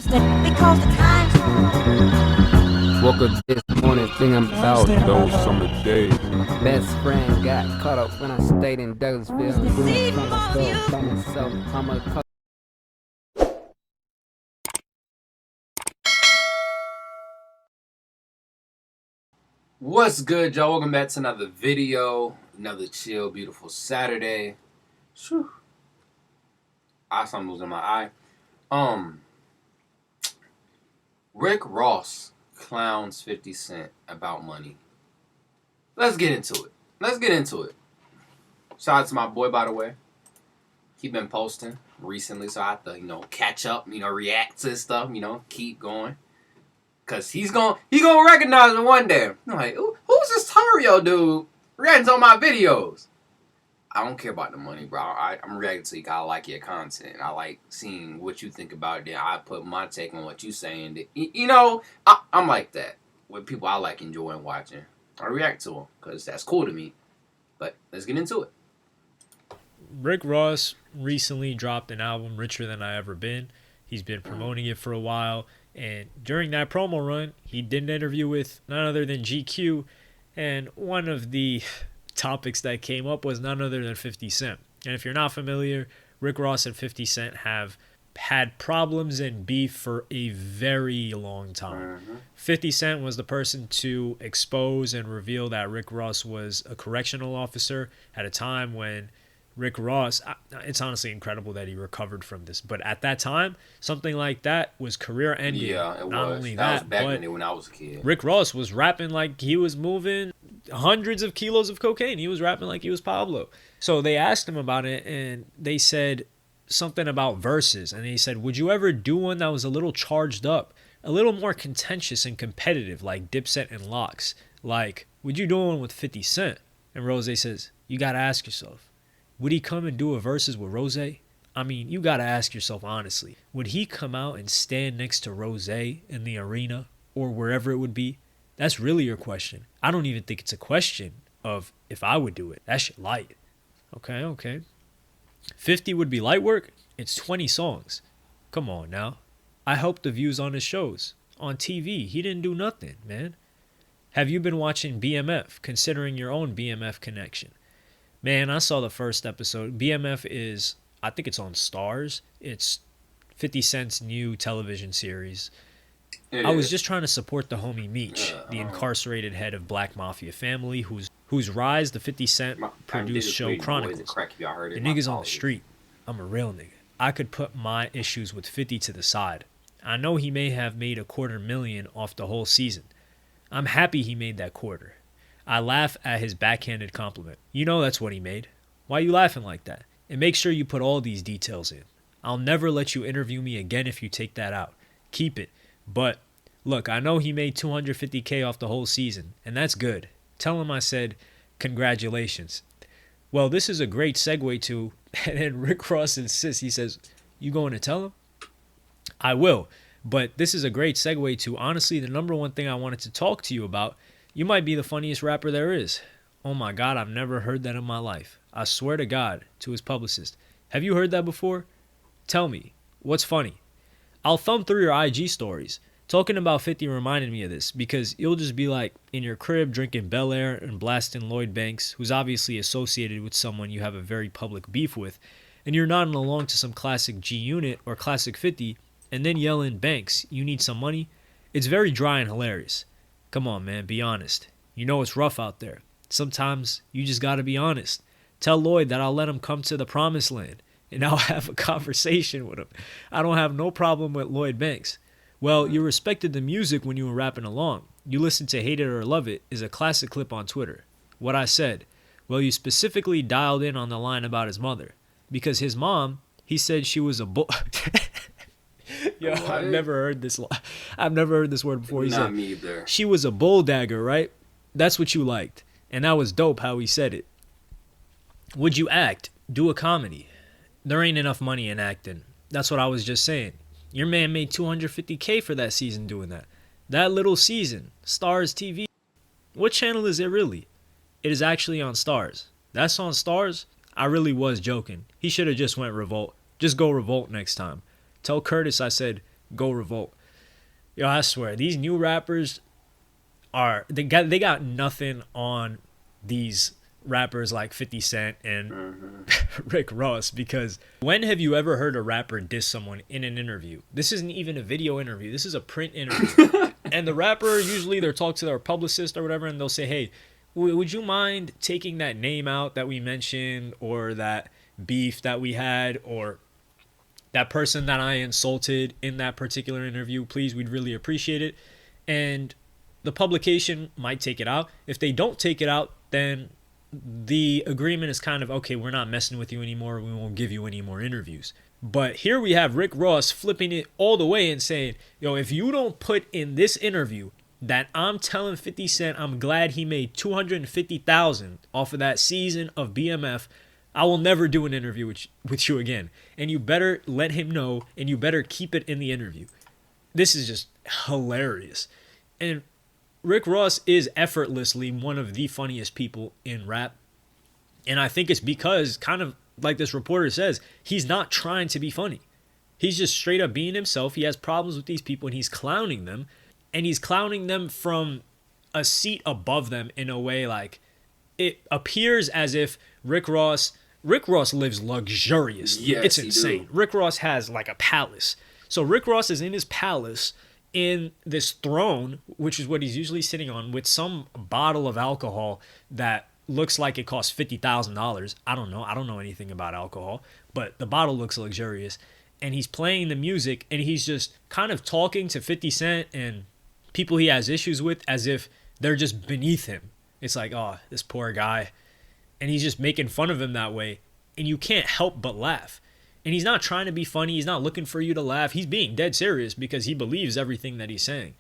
Because the times Woke up this morning thinking about Those summer days. best friend got caught up when I stayed in Douglasville. Doing some stuff by myself. I'm a What's good, y'all? Welcome back to another video. Another chill, beautiful Saturday. Whew. I saw I'm losing my eye. Rick Ross clowns 50 Cent about money. Let's get into it. Shout out to my boy, by the way. He been posting recently, so I have to, catch up, react to his stuff, keep going. Cause he gonna recognize me one day. I'm like, who's this Tario dude reacting on my videos? I don't care about the money, bro. I'm reacting to you. I like your content. I like seeing what you think about it. Then I put my take on what you saying. I'm like that with people I like enjoying watching. I react to them because that's cool to me. But let's get into it. Rick Ross recently dropped an album, Richer Than I Ever Been. He's been promoting it for a while. And during that promo run, he did an interview with none other than GQ. And one of the topics that came up was none other than 50 Cent. And if you're not familiar, Rick Ross and 50 Cent have had problems and beef for a very long time. 50 Cent was the person to expose and reveal that Rick Ross was a correctional officer at a time when Rick Ross, it's honestly incredible that he recovered from this. But at that time, something like that was career ending. Yeah, it Not was. only That was that, back but when I was a kid. Rick Ross was rapping like he was moving hundreds of kilos of cocaine. He was rapping like he was Pablo. So they asked him about it, and they said something about verses. And he said, would you ever do one that was a little charged up, a little more contentious and competitive, like Dipset and Locks? Like, would you do one with 50 Cent? And Rose says, you got to ask yourself, would he come and do a verses with Rose? I mean, you got to ask yourself honestly, would he come out and stand next to Rose in the arena or wherever it would be? That's really your question. I don't even think it's a question of if I would do it. That shit light. Okay. 50 would be light work? It's 20 songs. Come on now. I helped the views on his shows. On TV, he didn't do nothing, man. Have you been watching BMF, considering your own BMF connection? Man, I saw the first episode. BMF is, I think it's on Stars. It's 50 Cent's new television series. I was just trying to support the homie Meech, the incarcerated head of Black Mafia family, whose rise the 50 Cent produced show chronicles. The nigga's on the street. I'm a real nigga. I could put my issues with 50 to the side. I know he may have made $250,000 off the whole season. I'm happy he made that quarter. I laugh at his backhanded compliment. You know that's what he made. Why you laughing like that? And make sure you put all these details in. I'll never let you interview me again if you take that out. Keep it. But, look, I know he made $250K off the whole season, and that's good. Tell him I said, congratulations. Well, this is a great segue to, and then Rick Ross insists, he says, you going to tell him? I will. But this is a great segue to, honestly, the number one thing I wanted to talk to you about. You might be the funniest rapper there is. Oh my God, I've never heard that in my life. I swear to God, to his publicist. Have you heard that before? Tell me, what's funny? I'll thumb through your IG stories. Talking about 50 reminded me of this because you'll just be like in your crib drinking Bel Air and blasting Lloyd Banks, who's obviously associated with someone you have a very public beef with, and you're nodding along to some classic G Unit or classic 50, and then yelling, Banks, you need some money? It's very dry and hilarious. Come on, man, be honest. You know it's rough out there. Sometimes you just gotta be honest. Tell Lloyd that I'll let him come to the promised land, and I'll have a conversation with him. I don't have no problem with Lloyd Banks. Well, you respected the music when you were rapping along. You listened to Hate It or Love It is a classic clip on Twitter. What I said, well, you specifically dialed in on the line about his mother. Because his mom, he said she was a bull... Yo, What? I've never heard this word before. He Not said, me either. she was a bull dagger, right? That's what you liked. And that was dope how he said it. Would you act? Do a comedy. There ain't enough money in acting. That's what I was just saying. Your man made $250K for that season doing that. That little season. Stars TV. What channel is it really? It is actually on Stars. That's on Stars? I really was joking. He should have just went Revolt. Just go Revolt next time. Tell Curtis I said, go revolt. Yo, I swear, these new rappers they got nothing on these rappers like 50 Cent and Rick Ross, because when have you ever heard a rapper diss someone in an interview? This isn't even a video interview. This is a print interview. And the rapper, usually they'll talk to their publicist or whatever, and they'll say, hey, would you mind taking that name out that we mentioned, or that beef that we had, or that person that I insulted in that particular interview? Please, we'd really appreciate it. And the publication might take it out. If they don't take it out, then the agreement is kind of, okay, we're not messing with you anymore. We won't give you any more interviews. But here we have Rick Ross flipping it all the way and saying, yo, if you don't put in this interview that I'm telling 50 Cent I'm glad he made $250,000 off of that season of BMF, I will never do an interview with you again. And you better let him know, and you better keep it in the interview. This is just hilarious. And Rick Ross is effortlessly one of the funniest people in rap. And I think it's because, kind of like this reporter says, he's not trying to be funny. He's just straight up being himself. He has problems with these people and he's clowning them. And he's clowning them from a seat above them in a way like it appears as if Rick Ross lives luxuriously. Yes, it's insane. Rick Ross has like a palace. So Rick Ross is in his palace in this throne, which is what he's usually sitting on, with some bottle of alcohol that looks like it costs $50,000. I don't know anything about alcohol, but the bottle looks luxurious. And he's playing the music, and he's just kind of talking to 50 Cent and people he has issues with as if they're just beneath him. It's like, oh, this poor guy. And he's just making fun of him that way. And you can't help but laugh. And he's not trying to be funny. He's not looking for you to laugh. He's being dead serious because he believes everything that he's saying.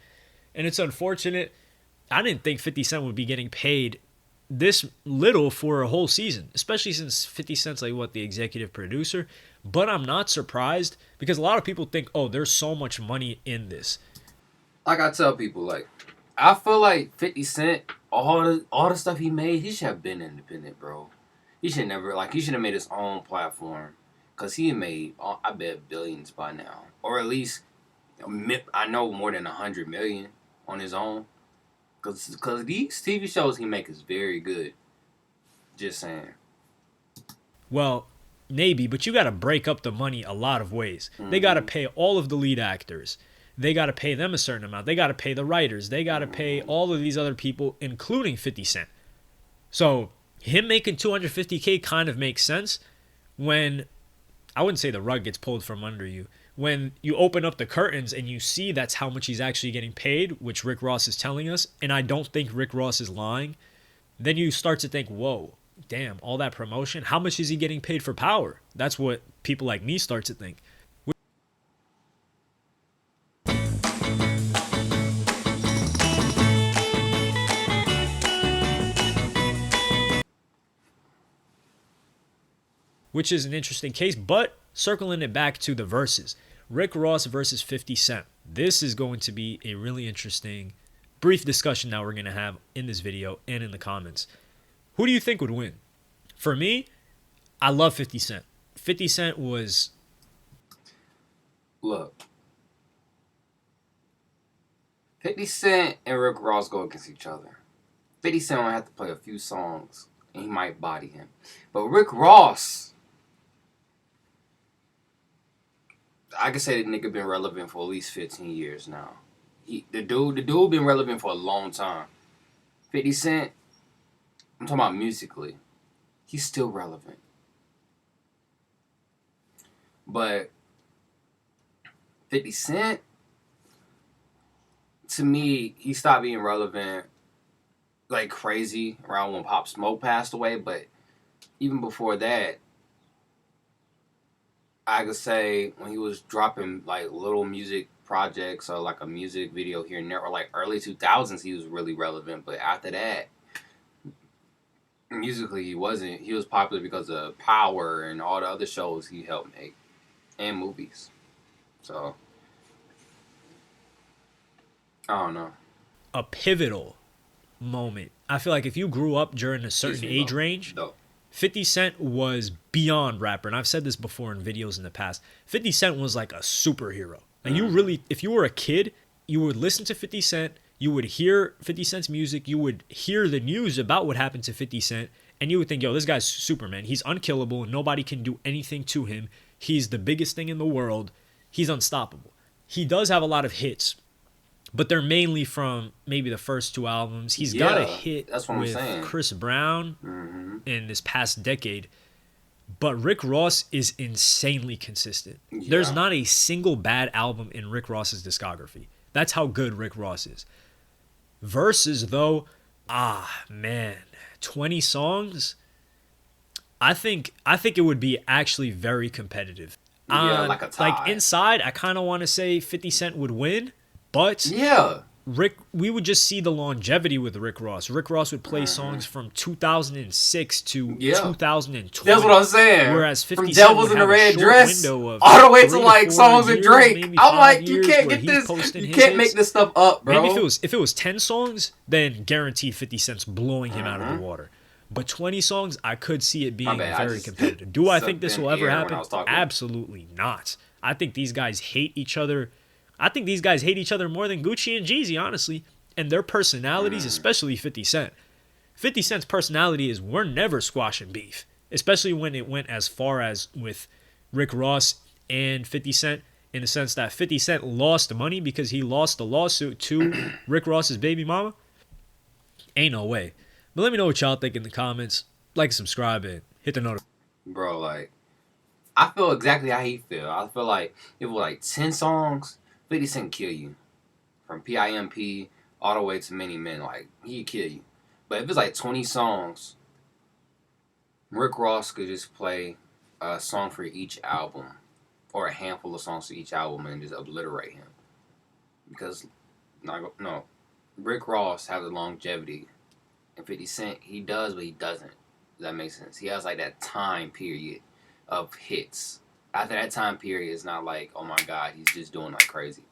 And it's unfortunate. I didn't think 50 Cent would be getting paid this little for a whole season, especially since 50 Cent's like, the executive producer. But I'm not surprised because a lot of people think, oh, there's so much money in this. Like I tell people, like, I feel like 50 Cent, all the stuff he made, he should have been independent, bro. He should have made his own platform. Because he made, I bet, billions by now. Or at least, I know more than 100 million on his own. Because these TV shows he make is very good. Just saying. Well, maybe, but you got to break up the money a lot of ways. Mm-hmm. They got to pay all of the lead actors. They got to pay them a certain amount. They got to pay the writers. They got to pay all of these other people, including 50 Cent. So him making $250K kind of makes sense when, I wouldn't say the rug gets pulled from under you. When you open up the curtains and you see that's how much he's actually getting paid, which Rick Ross is telling us, and I don't think Rick Ross is lying, then you start to think, whoa, damn, all that promotion, how much is he getting paid for Power? That's what people like me start to think. Which is an interesting case, but circling it back to the verses. Rick Ross versus 50 Cent. This is going to be a really interesting, brief discussion that we're going to have in this video and in the comments. Who do you think would win? For me, I love 50 Cent. 50 Cent was... Look. 50 Cent and Rick Ross go against each other. 50 Cent will have to play a few songs, and he might body him. But Rick Ross... I can say the nigga been relevant for at least 15 years now. The dude been relevant for a long time. 50 Cent, I'm talking about musically, he's still relevant. But 50 Cent, to me, he stopped being relevant like crazy around when Pop Smoke passed away. But even before that, I could say when he was dropping like little music projects or like a music video here and there, or like early 2000s, he was really relevant. But after that, musically he wasn't. He was popular because of Power and all the other shows he helped make and movies. So I don't know. A pivotal moment. I feel like if you grew up during a certain age range, 50 Cent was beyond rapper. And I've said this before in videos in the past. 50 Cent was like a superhero. Like you really, if you were a kid, you would listen to 50 Cent, you would hear 50 Cent's music, you would hear the news about what happened to 50 Cent, and you would think, yo, this guy's Superman. He's unkillable. Nobody can do anything to him. He's the biggest thing in the world. He's unstoppable. He does have a lot of hits, but they're mainly from maybe the first 2 albums. He's got a hit with Chris Brown in this past decade. But Rick Ross is insanely consistent. Yeah. There's not a single bad album in Rick Ross's discography. That's how good Rick Ross is. Verses, though, man, 20 songs. I think it would be actually very competitive. Yeah, like a tie. Like inside, I kind of want to say 50 Cent would win, but yeah, we would just see the longevity with Rick Ross. Rick Ross would play songs from 2006 to 2020. That's what I'm saying. Whereas 50 from Cent Devils would in the have a Red short Dress window of all the way to 3 like to 4 songs with years, Drake. I'm like, you 5 can't years get this. posting You his can't hits. make this stuff up, bro. Maybe if it was 10 songs, then guaranteed 50 Cent's blowing him out of the water. But 20 songs, I could see it being very competitive. Do I think this will ever happen? Absolutely not. I think these guys hate each other. I think these guys hate each other more than Gucci and Jeezy, honestly. And their personalities, especially 50 Cent. 50 Cent's personality is we're never squashing beef. Especially when it went as far as with Rick Ross and 50 Cent. In the sense that 50 Cent lost money because he lost the lawsuit to Rick Ross's baby mama. Ain't no way. But let me know what y'all think in the comments. Like, subscribe, and hit the notification. Bro, like, I feel exactly how he feel. I feel like if it was like 10 songs, 50 Cent kill you. From PIMP all the way to Many Men, like, he'd kill you. But if it's like 20 songs, Rick Ross could just play a song for each album. Or a handful of songs for each album and just obliterate him. Because, no, Rick Ross has the longevity. And 50 Cent, he does, but he doesn't. Does that make sense? He has like that time period of hits. After that time period, it's not like, oh my God, he's just doing like crazy.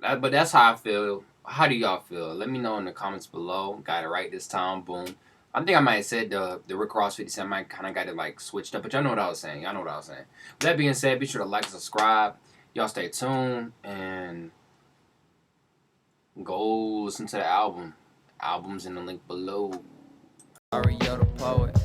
But that's how I feel. How do y'all feel? Let me know in the comments below. Got it right this time. Boom. I think I might have said the Rick Ross 50 Cent. I might kind of got it like switched up. But y'all know what I was saying. Y'all know what I was saying. With that being said, be sure to like and subscribe. Y'all stay tuned. And go listen to the album. Albums in the link below. Mario the poet.